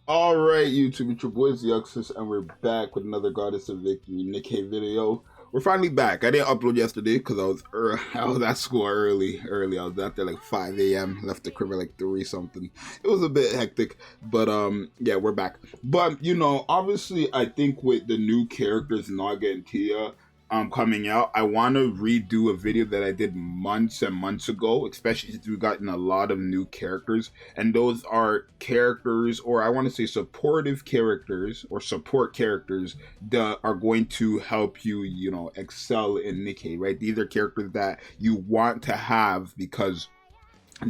Alright, YouTube, it's your boy Zxous, and we're back with another Goddess of Victory Nikke video. We're finally back. I didn't upload yesterday because I was at school early. I was out there like 5 a.m. Left the crib at like 3 something. It was a bit hectic, but yeah, we're back. But obviously, I think with the new characters Naga and Tia coming out, I want to redo a video that I did months and months ago, especially since we've gotten a lot of new characters, and those are characters, or I want to say supportive characters or support characters that are going to help you, excel in Nikke, right? These are characters that you want to have because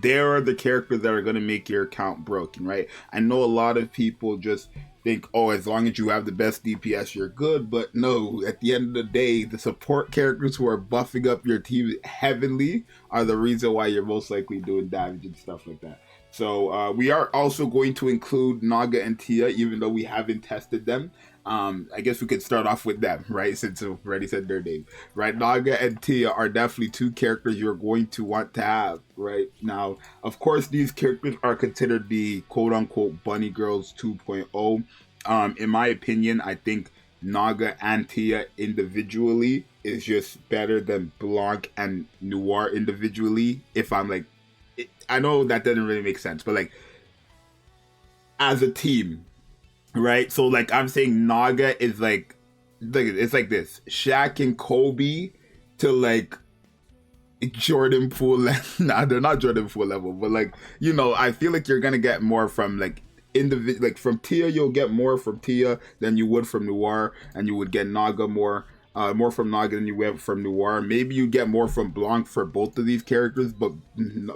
they're the characters that are going to make your account broken, right? I know a lot of people just think, oh, as long as you have the best DPS, you're good. But no, at the end of the day, the support characters who are buffing up your team heavily are the reason why you're most likely doing damage and stuff like that. So we are also going to include Naga and Tia, even though we haven't tested them. I guess we could start off with them, right? Since I've already said their name, right? Naga and Tia are definitely two characters you're going to want to have, right? Now, of course, these characters are considered the quote-unquote Bunny Girls 2.0. In my opinion, I think Naga and Tia individually is just better than Blanc and Noir individually. If I'm like, I know that doesn't really make sense, but like as a team, right? So like I'm saying Naga is like it's like this. Shaq and Kobe to like Jordan Poole level. Nah, they're not Jordan Poole level, but like, I feel like you're gonna get more from like like from Tia, you'll get more from Tia than you would from Noir, and you would get Naga more from Naga than you would from Noir. Maybe you get more from Blanc for both of these characters, but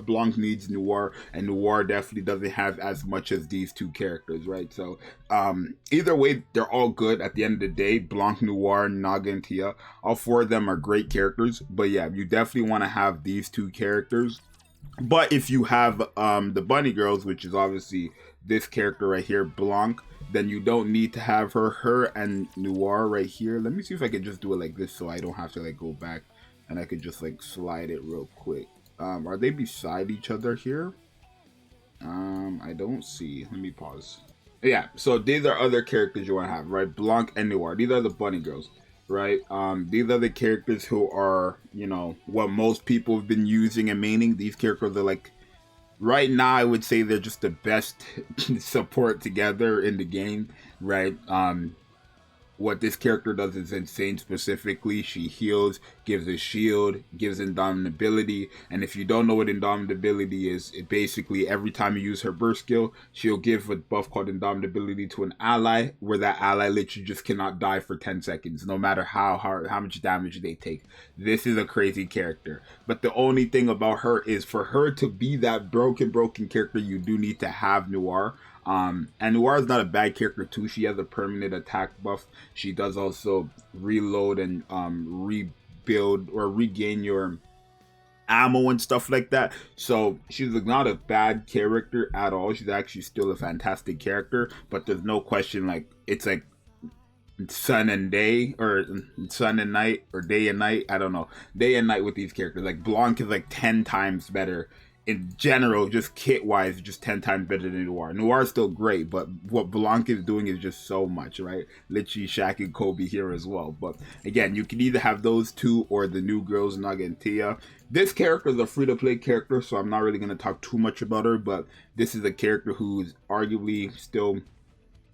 Blanc needs Noir, and Noir definitely doesn't have as much as these two characters, right? So either way, they're all good at the end of the day. Blanc, Noir, Naga, and Tia, all four of them are great characters, but yeah, you definitely want to have these two characters. But if you have the Bunny Girls, which is obviously this character right here, Blanc, then you don't need to have her and Noir right here. Let me see if I can just do it like this so I don't have to like go back, and I could just like slide it real quick. Are they beside each other here? I don't see. Let me pause. Yeah, so these are other characters you want to have, right? Blanc and Noir. These are the Bunny Girls, right? These are the characters who are, what most people have been using and maining. These characters are like, right now I would say they're just the best support together in the game, right? What this character does is insane. Specifically, she heals, gives a shield, gives indomitability, and if you don't know what indomitability is, it basically every time you use her burst skill, she'll give a buff called indomitability to an ally, where that ally literally just cannot die for 10 seconds, no matter how much damage they take. This is a crazy character, but the only thing about her is for her to be that broken character, you do need to have Noir. And Noir is not a bad character too. She has a permanent attack buff. She does also reload and rebuild or regain your ammo and stuff like that. So she's not a bad character at all. She's actually still a fantastic character. But there's no question, like, it's like sun and day, or sun and night, or day and night. I don't know. Day and night with these characters. Like Blanc is like 10 times better in general, just kit wise, just 10 times better than Noir. Noir is still great, but what Blanc is doing is just so much, right? Literally Shaq and Kobe here as well. But again, you can either have those two or the new girls, Naga and Tia. This character is a free-to-play character, so I'm not really going to talk too much about her, but this is a character who's arguably still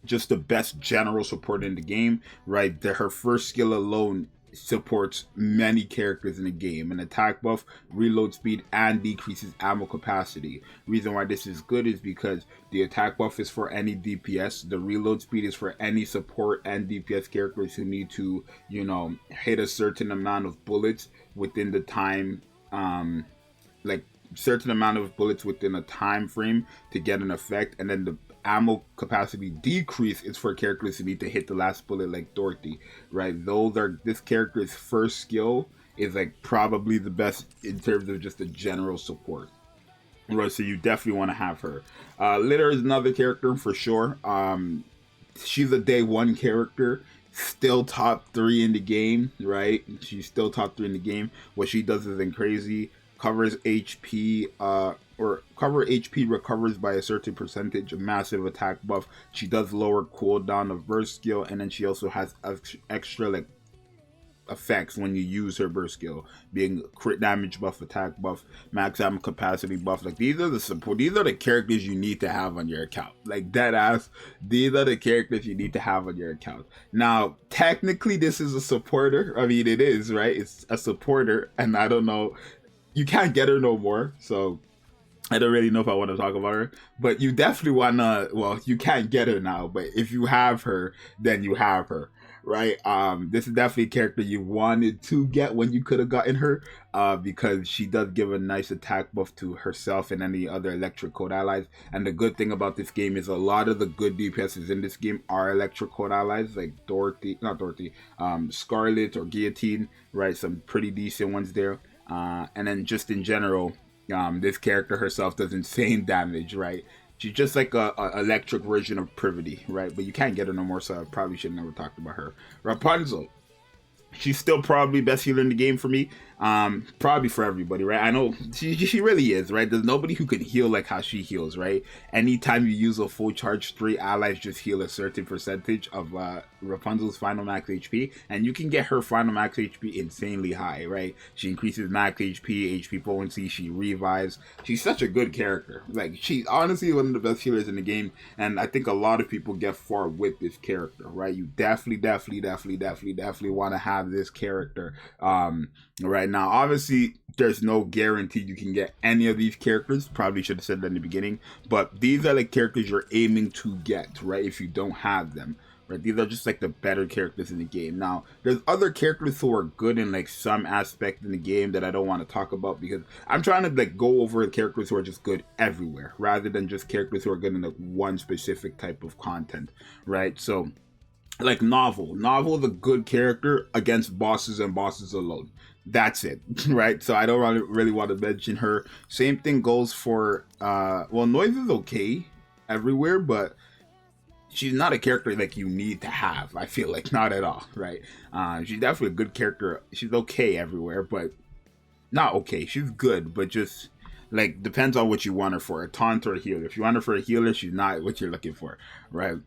just the best general support in the game, right? Her first skill alone supports many characters in the game. An attack buff, reload speed, and decreases ammo capacity. Reason why this is good is because the attack buff is for any DPS, the reload speed is for any support and DPS characters who need to, hit a certain amount of bullets within the time, like certain amount of bullets within a time frame to get an effect. And then the ammo capacity decrease is for characters who need to hit the last bullet, like Dorothy, right? This character's first skill is like probably the best in terms of just the general support, right? So you definitely want to have her. Litter is another character for sure. She's a day one character, still top 3 in the game, right? She's still top 3 in the game. What she does isn't crazy. covers HP, or cover HP recovers by a certain percentage, a massive attack buff. She does lower cooldown of burst skill, and then she also has extra like effects when you use her burst skill, being crit damage buff, attack buff, max ammo capacity buff. Like these are the characters you need to have on your account. Like dead ass, these are the characters you need to have on your account. Now, technically this is a supporter. I mean, it is, right? It's a supporter, and I don't know, you can't get her no more, so I don't really know if I want to talk about her, but you definitely wanna, well, you can't get her now, but if you have her, then you have her, right? This is definitely a character you wanted to get when you could have gotten her, because she does give a nice attack buff to herself and any other electric code allies. And the good thing about this game is a lot of the good DPSs in this game are electric code allies, like Scarlet or Guillotine, right? Some pretty decent ones there. And then just in general, this character herself does insane damage, right? She's just like a electric version of Privity, right? But you can't get her no more, so I probably should have never talked about her. Rapunzel, she's still probably best healer in the game for me. Probably for everybody, right? I know she really is, right? There's nobody who can heal like how she heals, right? Anytime you use a full charge, 3 allies just heal a certain percentage of Rapunzel's final max HP, and you can get her final max HP insanely high, right? She increases max HP potency, she revives. She's such a good character. Like, she's honestly one of the best healers in the game, and I think a lot of people get far with this character, right? You definitely want to have this character. Right now, obviously, there's no guarantee you can get any of these characters. Probably should have said that in the beginning, but these are the characters you're aiming to get, right? If you don't have them, right? These are just like the better characters in the game. Now, there's other characters who are good in like some aspect in the game that I don't want to talk about, because I'm trying to like go over the characters who are just good everywhere, rather than just characters who are good in like one specific type of content, right? So, like Novel is a good character against bosses and bosses alone. That's it, right? So I don't really want to mention her. Same thing goes for Noise is okay everywhere, but she's not a character like you need to have. I feel like not at all, right? She's definitely a good character. She's okay everywhere, but not okay. She's good, but just like depends on what you want her for. A taunt or a healer. If you want her for a healer, she's not what you're looking for, right?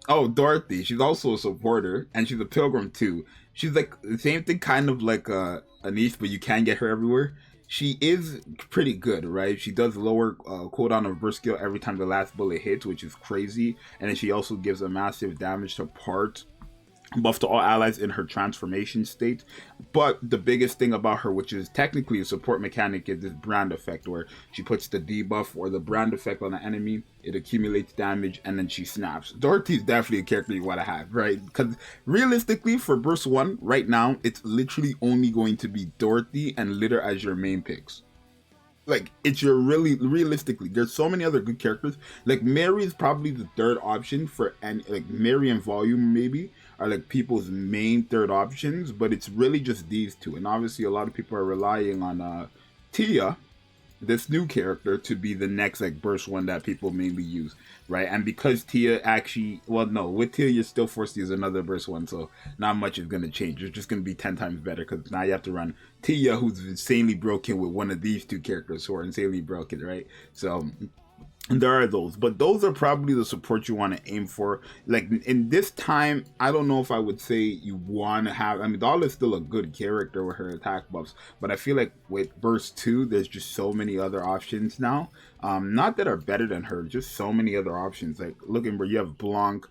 Dorothy, she's also a supporter, and she's a pilgrim too. She's like the same thing, kind of like a niche, but you can get her everywhere. She is pretty good, right? She does lower cooldown of burst skill every time the last bullet hits, which is crazy. And then she also gives a massive damage to parts, buff to all allies in her transformation state. But the biggest thing about her, which is technically a support mechanic, is this brand effect, where she puts the debuff or the brand effect on the enemy, it accumulates damage, and then she snaps. Dorothy's definitely a character you want to have, right? Because realistically, for burst 1 right now, it's literally only going to be Dorothy and Litter as your main picks. Like, it's your realistically, there's so many other good characters. Like, Mary is probably the third option for any, like Mary and Volume maybe are like people's main third options, but it's really just these two. And obviously a lot of people are relying on Tia, this new character, to be the next like burst 1 that people mainly use, right? And because Tia actually, well, no, with Tia you're still forced to use another burst 1, so not much is going to change. It's just going to be 10 times better, because now you have to run Tia, who's insanely broken, with one of these two characters who are insanely broken, right? So there are those, but those are probably the support you want to aim for. Like in this time, I don't know if I would say you want to have, I mean, Doll is still a good character with her attack buffs, but I feel like with burst 2 there's just so many other options now, not that are better than her, just so many other options. Like looking where you have Blanc,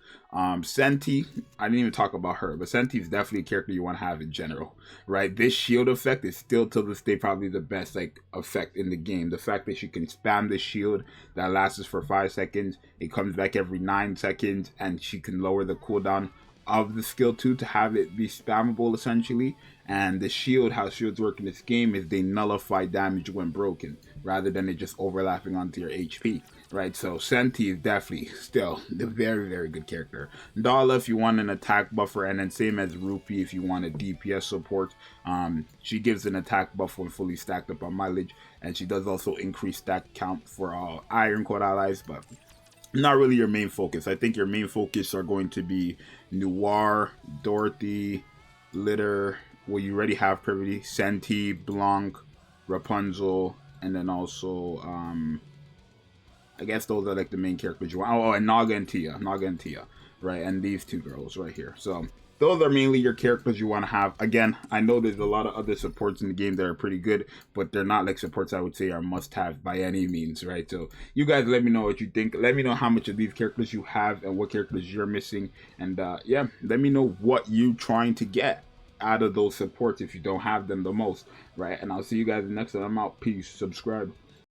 Senti, I didn't even talk about her, but Senti is definitely a character you want to have in general, right? This shield effect is still to this day probably the best like effect in the game. The fact that she can spam the shield that lasts for 5 seconds, it comes back every 9 seconds, and she can lower the cooldown of the skill 2 to have it be spammable essentially. And the shield, how shields work in this game is they nullify damage when broken, rather than it just overlapping onto your HP, right? So Senti is definitely still the very good character. Dala if you want an attack buffer, and then same as Rupee if you want a DPS support. She gives an attack buff when fully stacked up on mileage, and she does also increase stack count for all Iron Code allies, but not really your main focus. I think your main focus are going to be Noir, Dorothy, Litter, well, you already have Privity, Senti, Blanc, Rapunzel, and then also I guess those are like the main characters you want. Oh, and Naga and Tia, right? And these two girls right here. So those are mainly your characters you want to have. Again, I know there's a lot of other supports in the game that are pretty good, but they're not like supports I would say are must-have by any means, right? So you guys let me know what you think. Let me know how much of these characters you have and what characters you're missing. And yeah, let me know what you trying to get out of those supports if you don't have them the most, right? And I'll see you guys next time. I'm out. Peace. Subscribe.